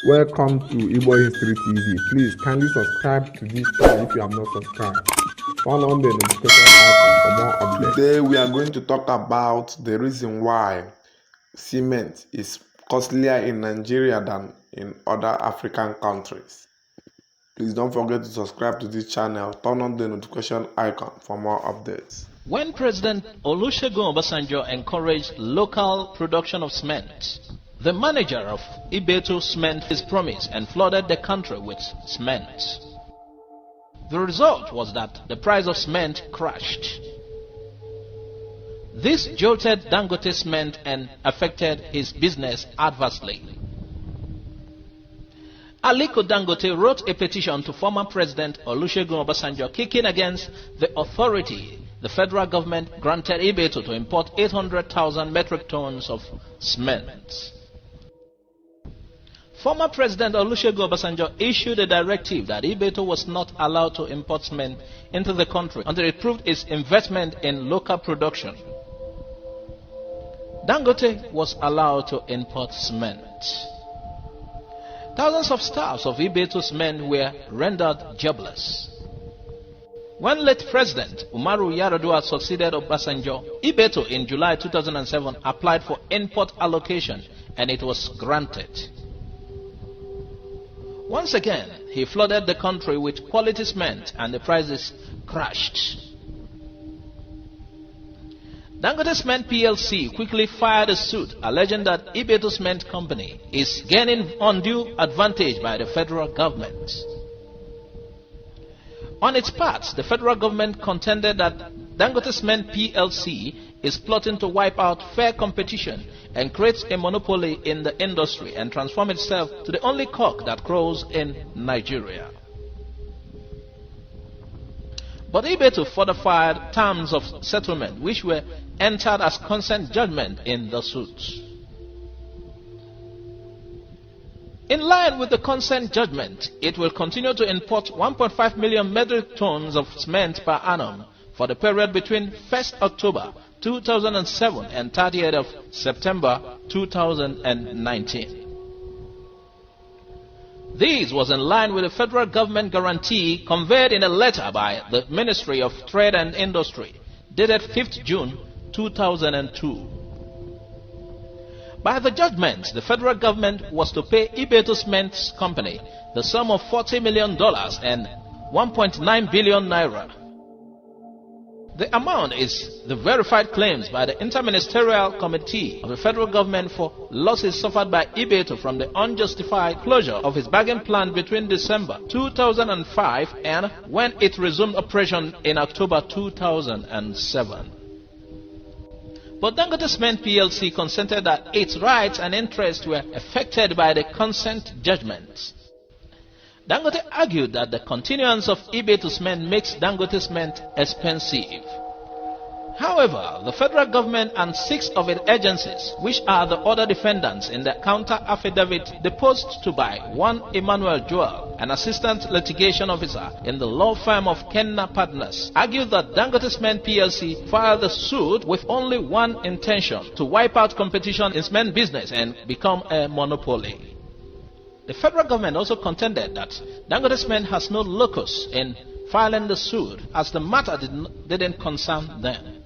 Welcome to Igbo History TV. Please kindly subscribe to this channel if you have not subscribed. Turn on the notification icon for more updates. Today we are going to talk about the reason why cement is costlier in Nigeria than in other African countries. Please don't forget to subscribe to this channel. Turn on the notification icon for more updates. When President Olusegun Obasanjo encouraged local production of cement, the manager of Igbo cement his promise and flooded the country with cement. The result was that the price of cement crashed. This jolted Dangote cement and affected his business adversely. Aliko Dangote wrote a petition to former President Olusegun Obasanjo kicking against the authority the federal government granted Igbo to import 800,000 metric tons of cement. Former President Olusegun Obasanjo issued a directive that Igbo was not allowed to import cement into the country until it proved its investment in local production. Dangote was allowed to import cement. Thousands of staffs of Igbo cement were rendered jobless. When late President Umaru Yar'Adua succeeded Obasanjo, Igbo in July 2007 applied for import allocation and it was granted. Once again, he flooded the country with quality cement and the prices crashed. Dangote Cement PLC quickly filed a suit alleging that Igbo Cement Company is gaining undue advantage by the federal government. On its part, the federal government contended that Dangote Cement PLC is plotting to wipe out fair competition and create a monopoly in the industry and transform itself to the only cock that crows in Nigeria. But Igbo fortified terms of settlement which were entered as consent judgment in the suit. In line with the consent judgment, it will continue to import 1.5 million metric tons of cement per annum for the period between 1st October 2007 and 30th of September 2019. This was in line with the federal government guarantee conveyed in a letter by the Ministry of Trade and Industry dated 5th June 2002. By the judgment, the federal government was to pay Igbo Cement Company the sum of $40 million and 1.9 billion naira. The amount is the verified claims by the Interministerial Committee of the federal government for losses suffered by Igbo from the unjustified closure of its bagging plant between December 2005 and when it resumed operation in October 2007. But Dangote Cement PLC consented that its rights and interests were affected by the consent judgment. Dangote argued that the continuance of Igbo cement makes Dangote cement expensive. However, the federal government and 6 of its agencies, which are the other defendants in the counter affidavit deposed to by one Emmanuel Joel, an assistant litigation officer in the law firm of Kenna Partners, argued that Dangote Cement PLC filed the suit with only one intention: to wipe out competition in cement business and become a monopoly. The federal government also contended that Dangote Cement has no locus in filing the suit as the matter didn't concern them.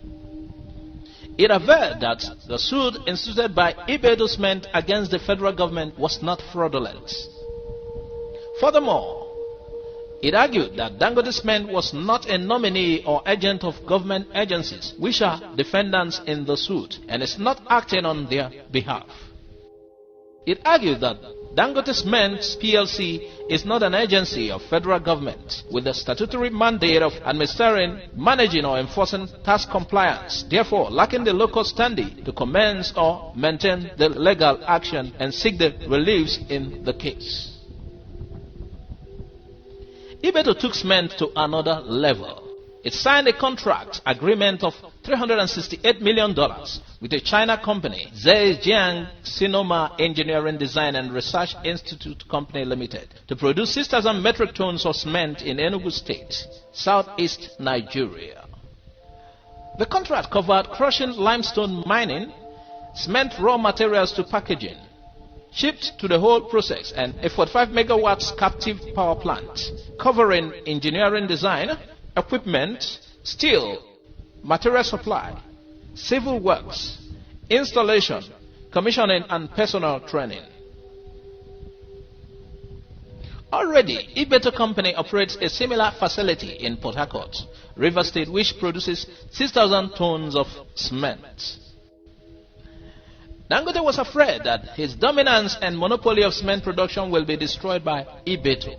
It averred that the suit instituted by Igbo Cement against the federal government was not fraudulent. Furthermore, it argued that Dangote Cement was not a nominee or agent of government agencies, which are defendants in the suit, and is not acting on their behalf. It argued that Dangote Cement PLC is not an agency of federal government with the statutory mandate of administering, managing or enforcing tax compliance, therefore lacking the local standing to commence or maintain the legal action and seek the reliefs in the case. Igbo took cement to another level. It signed a contract agreement of $368 million with a China company, Zhejiang Sinoma Engineering Design and Research Institute Company Limited, to produce 6,000 metric tons of cement in Enugu State, southeast Nigeria. The contract covered crushing limestone mining, cement raw materials to packaging, shipped to the whole process, and a 45 megawatts captive power plant covering engineering design, equipment, steel, material supply, civil works, installation, commissioning, and personal training. Already, Ibeto Company operates a similar facility in Port Harcourt, Rivers State, which produces 6,000 tons of cement. Dangote was afraid that his dominance and monopoly of cement production will be destroyed by Ibeto.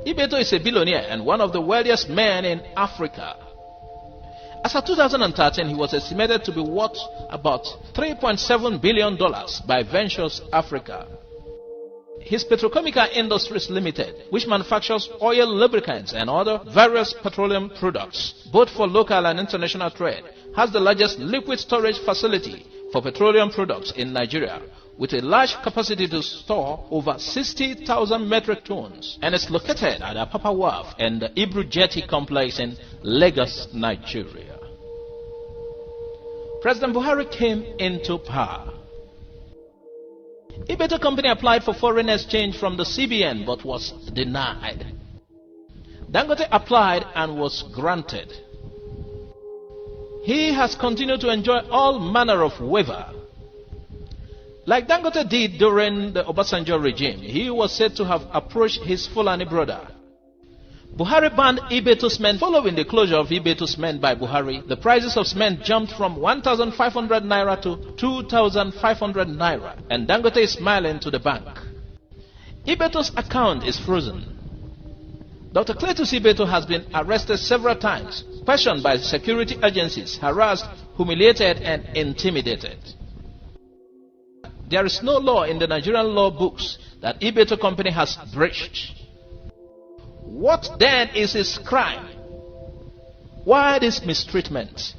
Ibeto is a billionaire and one of the wealthiest men in Africa. As of 2013, he was estimated to be worth about $3.7 billion by Ventures Africa. His Petrochemical Industries Limited, which manufactures oil, lubricants, and other various petroleum products, both for local and international trade, has the largest liquid storage facility for petroleum products in Nigeria, with a large capacity to store over 60,000 metric tons, and is located at Apapa Wharf and the Ibru Jetty complex in Lagos, Nigeria. President Buhari came into power. Ibeto Company applied for foreign exchange from the CBN but was denied. Dangote applied and was granted. He has continued to enjoy all manner of waiver. Like Dangote did during the Obasanjo regime, he was said to have approached his Fulani brother. Buhari banned Ibeto cement. Following the closure of Ibeto cement by Buhari, the prices of cement jumped from 1,500 naira to 2,500 naira, and Dangote is smiling to the bank. Ibeto's account is frozen. Dr. Cletus Ibeto has been arrested several times, questioned by security agencies, harassed, humiliated, and intimidated. There is no law in the Nigerian law books that Ibeto Company has breached. What then is his crime? Why this mistreatment?